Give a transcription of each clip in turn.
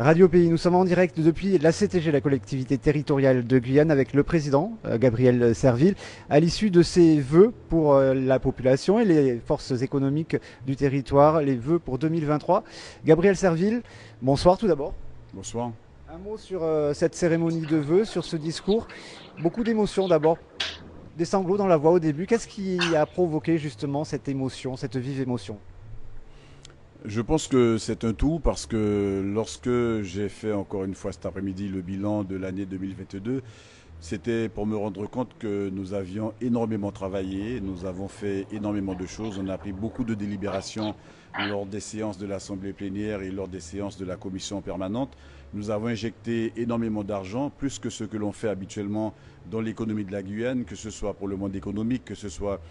Radio Pays, nous sommes en direct depuis la CTG, la collectivité territoriale de Guyane, avec le président Gabriel Serville, à l'issue de ses vœux pour la population et les forces économiques du territoire, les vœux pour 2023. Gabriel Serville, bonsoir tout d'abord. Bonsoir. Un mot sur cette cérémonie de vœux, sur ce discours. Beaucoup d'émotions d'abord, des sanglots dans la voix au début. Qu'est-ce qui a provoqué justement cette émotion, cette vive émotion ? Je pense que c'est un tout parce que lorsque j'ai fait encore une fois cet après-midi le bilan de l'année 2022, c'était pour me rendre compte que nous avions énormément travaillé, nous avons fait énormément de choses, on a pris beaucoup de délibérations lors des séances de l'Assemblée plénière et lors des séances de la commission permanente. Nous avons injecté énormément d'argent, plus que ce que l'on fait habituellement dans l'économie de la Guyane, que ce soit pour le monde économique, que ce soit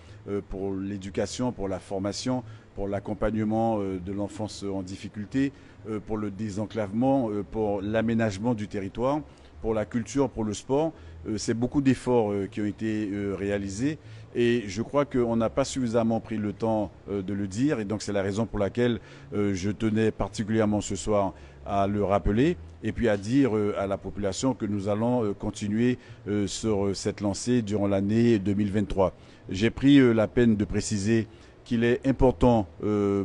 pour l'éducation, pour la formation, pour l'accompagnement de l'enfance en difficulté, pour le désenclavement, pour l'aménagement du territoire, pour la culture, pour le sport. C'est beaucoup d'efforts qui ont été réalisés et je crois qu'on n'a pas suffisamment pris le temps de le dire et donc c'est la raison pour laquelle je tenais particulièrement ce soir à le rappeler et puis à dire à la population que nous allons continuer sur cette lancée durant l'année 2023. J'ai pris la peine de préciser qu'il est important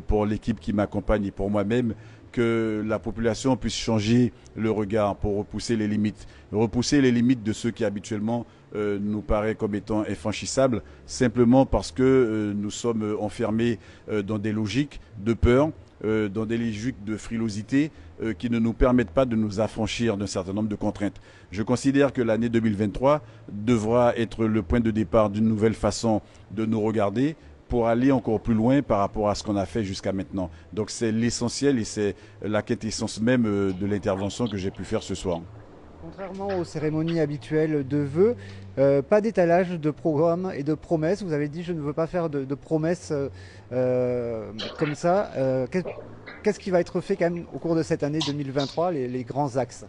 pour l'équipe qui m'accompagne et pour moi-même que la population puisse changer le regard pour repousser les limites de ceux qui habituellement nous paraît comme étant infranchissables, simplement parce que nous sommes enfermés dans des logiques de peur, dans des logiques de frilosité qui ne nous permettent pas de nous affranchir d'un certain nombre de contraintes. Je considère que l'année 2023 devra être le point de départ d'une nouvelle façon de nous regarder, pour aller encore plus loin par rapport à ce qu'on a fait jusqu'à maintenant. Donc c'est l'essentiel et c'est la quintessence même de l'intervention que j'ai pu faire ce soir. Contrairement aux cérémonies habituelles de vœux, pas d'étalage de programmes et de promesses. Vous avez dit je ne veux pas faire de promesses comme ça. Qu'est-ce qui va être fait quand même au cours de cette année 2023, les grands axes ?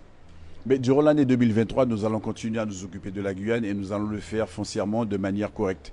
Mais durant l'année 2023, nous allons continuer à nous occuper de la Guyane et nous allons le faire foncièrement de manière correcte.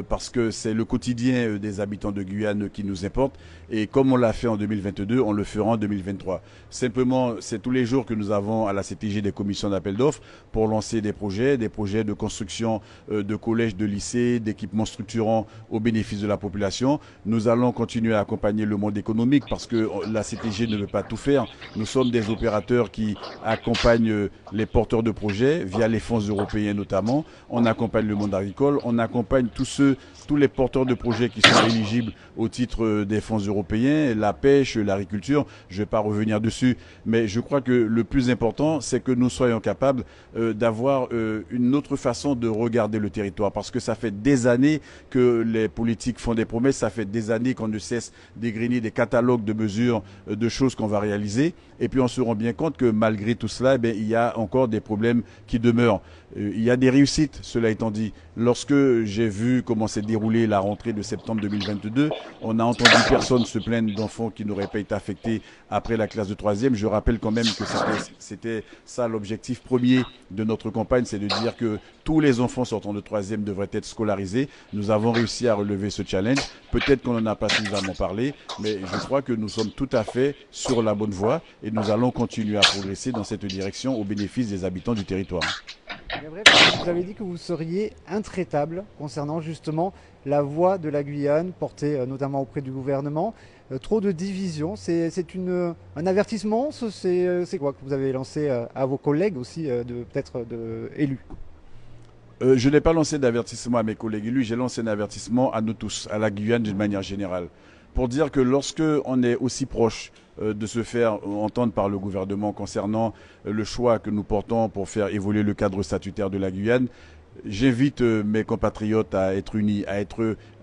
Parce que c'est le quotidien des habitants de Guyane qui nous importe. Et comme on l'a fait en 2022, on le fera en 2023. Simplement, c'est tous les jours que nous avons à la CTG des commissions d'appel d'offres pour lancer des projets de construction de collèges, de lycées, d'équipements structurants au bénéfice de la population. Nous allons continuer à accompagner le monde économique parce que la CTG ne veut pas tout faire. Nous sommes des opérateurs qui accompagnent les porteurs de projets via les fonds européens notamment. On accompagne le monde agricole, on accompagne tous les porteurs de projets qui sont éligibles au titre des fonds européens, la pêche, l'agriculture, je ne vais pas revenir dessus, mais je crois que le plus important, c'est que nous soyons capables d'avoir une autre façon de regarder le territoire, parce que ça fait des années que les politiques font des promesses, ça fait des années qu'on ne cesse d'égrener des catalogues de mesures, de choses qu'on va réaliser, et puis on se rend bien compte que malgré tout cela, eh il y a encore des problèmes qui demeurent. Il y a des réussites, cela étant dit. Lorsque j'ai vu comment s'est déroulée la rentrée de septembre 2022, on n'a entendu personne se plaindre d'enfants qui n'auraient pas été affectés après la classe de 3e. Je rappelle quand même que c'était ça l'objectif premier de notre campagne, c'est de dire que tous les enfants sortant de 3e devraient être scolarisés. Nous avons réussi à relever ce challenge. Peut-être qu'on n'en a pas suffisamment parlé, mais je crois que nous sommes tout à fait sur la bonne voie et nous allons continuer à progresser dans cette direction au bénéfice des habitants du territoire. Gabriel, vous avez dit que vous seriez intraitable concernant justement la voix de la Guyane, portée notamment auprès du gouvernement. Trop de divisions, c'est un avertissement, c'est quoi que vous avez lancé à vos collègues aussi, peut-être élus ? Je n'ai pas lancé d'avertissement à mes collègues élus, j'ai lancé un avertissement à nous tous, à la Guyane d'une manière générale, pour dire que lorsque on est aussi proche de se faire entendre par le gouvernement concernant le choix que nous portons pour faire évoluer le cadre statutaire de la Guyane, j'invite mes compatriotes à être unis,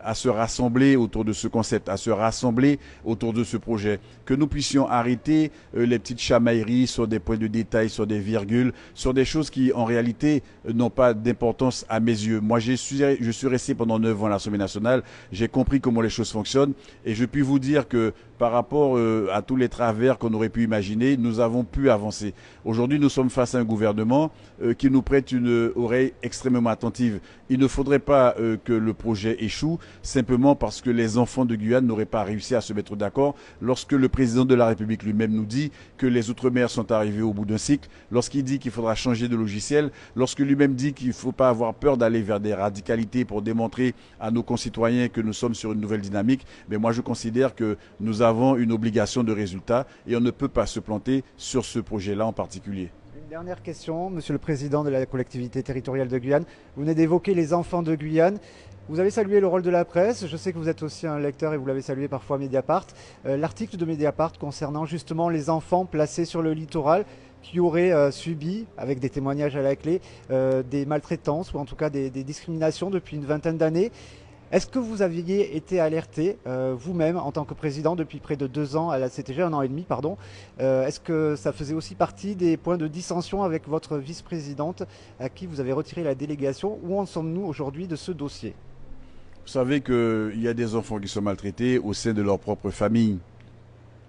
à se rassembler autour de ce concept, à se rassembler autour de ce projet, que nous puissions arrêter les petites chamailleries sur des points de détail, sur des virgules, sur des choses qui en réalité n'ont pas d'importance à mes yeux. Moi je suis resté pendant 9 ans à l'Assemblée nationale, j'ai compris comment les choses fonctionnent et je puis vous dire que par rapport à tous les travers qu'on aurait pu imaginer, nous avons pu avancer. Aujourd'hui nous sommes face à un gouvernement qui nous prête une oreille extrêmement attentive. Il ne faudrait pas que le projet échoue. simplement parce que les enfants de Guyane n'auraient pas réussi à se mettre d'accord lorsque le président de la République lui-même nous dit que les Outre-mer sont arrivés au bout d'un cycle, lorsqu'il dit qu'il faudra changer de logiciel, lorsque lui-même dit qu'il ne faut pas avoir peur d'aller vers des radicalités pour démontrer à nos concitoyens que nous sommes sur une nouvelle dynamique. Mais moi, je considère que nous avons une obligation de résultat et on ne peut pas se planter sur ce projet-là en particulier. Une dernière question, Monsieur le Président de la collectivité territoriale de Guyane. Vous venez d'évoquer les enfants de Guyane. Vous avez salué le rôle de la presse. Je sais que vous êtes aussi un lecteur et vous l'avez salué parfois à Mediapart. L'article de Mediapart concernant justement les enfants placés sur le littoral qui auraient subi, avec des témoignages à la clé, des maltraitances ou en tout cas des discriminations depuis une vingtaine d'années. Est-ce que vous aviez été alerté vous-même en tant que président depuis près de 2 ans à la CTG, 1 an et demi, pardon. Est-ce que ça faisait aussi partie des points de dissension avec votre vice-présidente à qui vous avez retiré la délégation? Où en sommes-nous aujourd'hui de ce dossier? Vous savez qu'il y a des enfants qui sont maltraités au sein de leur propre famille.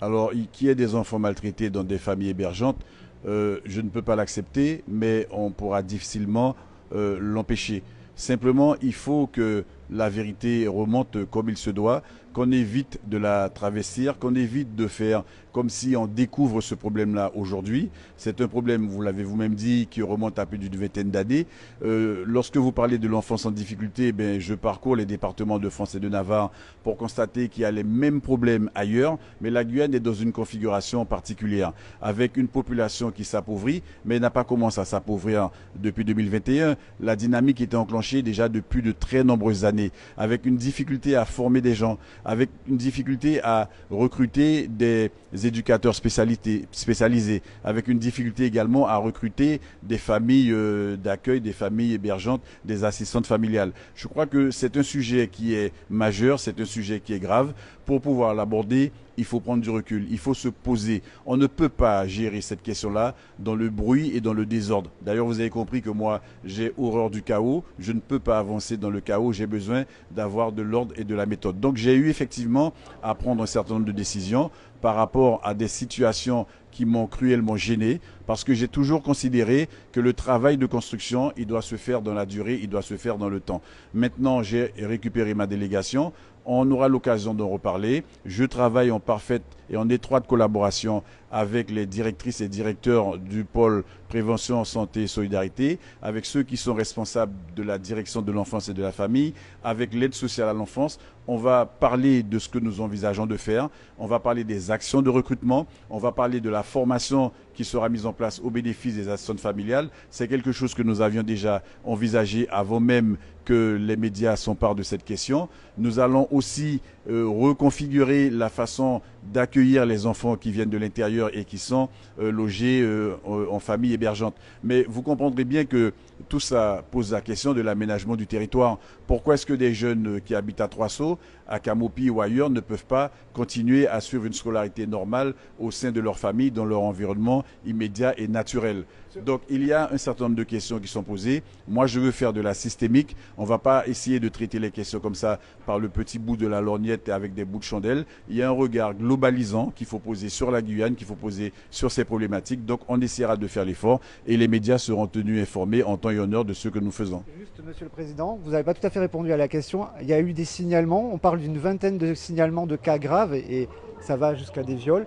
Alors, qu'il y ait des enfants maltraités dans des familles hébergeantes, je ne peux pas l'accepter, mais on pourra difficilement l'empêcher. Simplement, il faut que la vérité remonte comme il se doit, qu'on évite de la travestir, qu'on évite de faire comme si on découvre ce problème-là aujourd'hui. C'est un problème, vous l'avez vous-même dit, qui remonte à plus d'une vingtaine d'années. Lorsque vous parlez de l'enfance en difficulté, je parcours les départements de France et de Navarre pour constater qu'il y a les mêmes problèmes ailleurs, mais la Guyane est dans une configuration particulière, avec une population qui s'appauvrit, mais n'a pas commencé à s'appauvrir depuis 2021. La dynamique était enclenchée déjà depuis de très nombreuses années, avec une difficulté à former des gens, avec une difficulté à recruter des éducateurs spécialisés, avec une difficulté également à recruter des familles d'accueil, des familles hébergeantes, des assistantes familiales. Je crois que c'est un sujet qui est majeur, c'est un sujet qui est grave. Pour pouvoir l'aborder, il faut prendre du recul, il faut se poser. On ne peut pas gérer cette question-là dans le bruit et dans le désordre. D'ailleurs, vous avez compris que moi, j'ai horreur du chaos. Je ne peux pas avancer dans le chaos. J'ai besoin d'avoir de l'ordre et de la méthode. Donc, j'ai eu effectivement à prendre un certain nombre de décisions par rapport à des situations qui m'ont cruellement gêné, parce que j'ai toujours considéré que le travail de construction, il doit se faire dans la durée, il doit se faire dans le temps. Maintenant, j'ai récupéré ma délégation. On aura l'occasion d'en reparler. Je travaille en parfaite et en étroite collaboration avec les directrices et directeurs du pôle prévention, santé et solidarité, avec ceux qui sont responsables de la direction de l'enfance et de la famille, avec l'aide sociale à l'enfance. On va parler de ce que nous envisageons de faire. On va parler des actions de recrutement. On va parler de la formation qui sera mise en place au bénéfice des assistantes familiales. C'est quelque chose que nous avions déjà envisagé avant même que les médias s'emparent de cette question. Nous allons aussi reconfigurer la façon d'accueillir les enfants qui viennent de l'intérieur et qui sont logés en famille hébergeante. Mais vous comprendrez bien que tout ça pose la question de l'aménagement du territoire. Pourquoi est-ce que des jeunes qui habitent à Trois-Sceaux, à Camopi ou ailleurs ne peuvent pas continuer à suivre une scolarité normale au sein de leur famille, dans leur environnement immédiat et naturel? Donc il y a un certain nombre de questions qui sont posées. Moi, je veux faire de la systémique. On ne va pas essayer de traiter les questions comme ça par le petit bout de la lorgnette avec des bouts de chandelle. Il y a un regard globalisant qu'il faut poser sur la Guyane, qu'il faut poser sur ces problématiques. Donc on essaiera de faire l'effort et les médias seront tenus informés en temps et en heure de ce que nous faisons. Juste, Monsieur le Président, vous n'avez pas tout à fait répondu à la question. Il y a eu des signalements. On parle d'une vingtaine de signalements de cas graves et ça va jusqu'à des viols.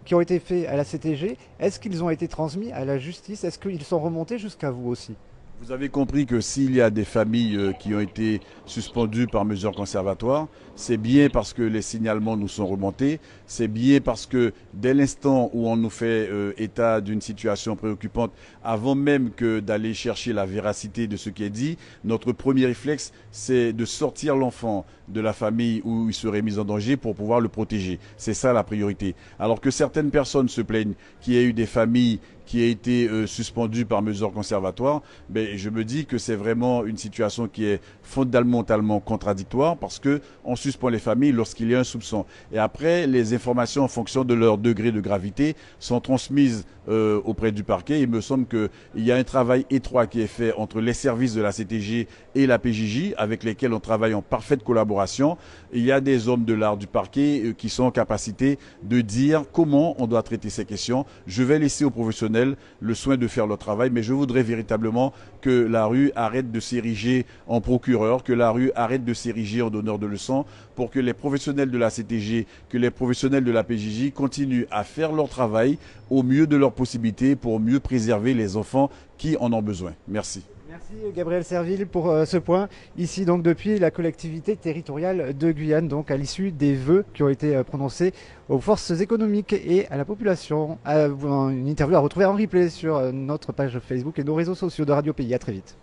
Qui ont été faits à la CTG, est-ce qu'ils ont été transmis à la justice? Est-ce qu'ils sont remontés jusqu'à vous aussi? Vous avez compris que s'il y a des familles qui ont été suspendues par mesure conservatoire, c'est bien parce que les signalements nous sont remontés, c'est bien parce que dès l'instant où on nous fait état d'une situation préoccupante, avant même que d'aller chercher la véracité de ce qui est dit, notre premier réflexe, c'est de sortir l'enfant de la famille où il serait mis en danger pour pouvoir le protéger. C'est ça la priorité. Alors que certaines personnes se plaignent qu'il y ait eu des familles qui a été suspendu par mesure conservatoire, je me dis que c'est vraiment une situation qui est fondamentalement contradictoire parce que on suspend les familles lorsqu'il y a un soupçon. Et après, les informations en fonction de leur degré de gravité sont transmises auprès du parquet. Il me semble qu'il y a un travail étroit qui est fait entre les services de la CTG et la PJJ avec lesquels on travaille en parfaite collaboration collaboration. Il y a des hommes de l'art du parquet qui sont en capacité de dire comment on doit traiter ces questions. Je vais laisser aux professionnels le soin de faire leur travail, mais je voudrais véritablement que la rue arrête de s'ériger en procureur, que la rue arrête de s'ériger en donneur de leçons, pour que les professionnels de la CTG, que les professionnels de la PJJ continuent à faire leur travail au mieux de leurs possibilités pour mieux préserver les enfants qui en ont besoin. Merci. Merci Gabriel Serville pour ce point. Ici donc depuis la collectivité territoriale de Guyane, donc à l'issue des vœux qui ont été prononcés aux forces économiques et à la population. Une interview à retrouver en replay sur notre page Facebook et nos réseaux sociaux de Radio Pays. À très vite.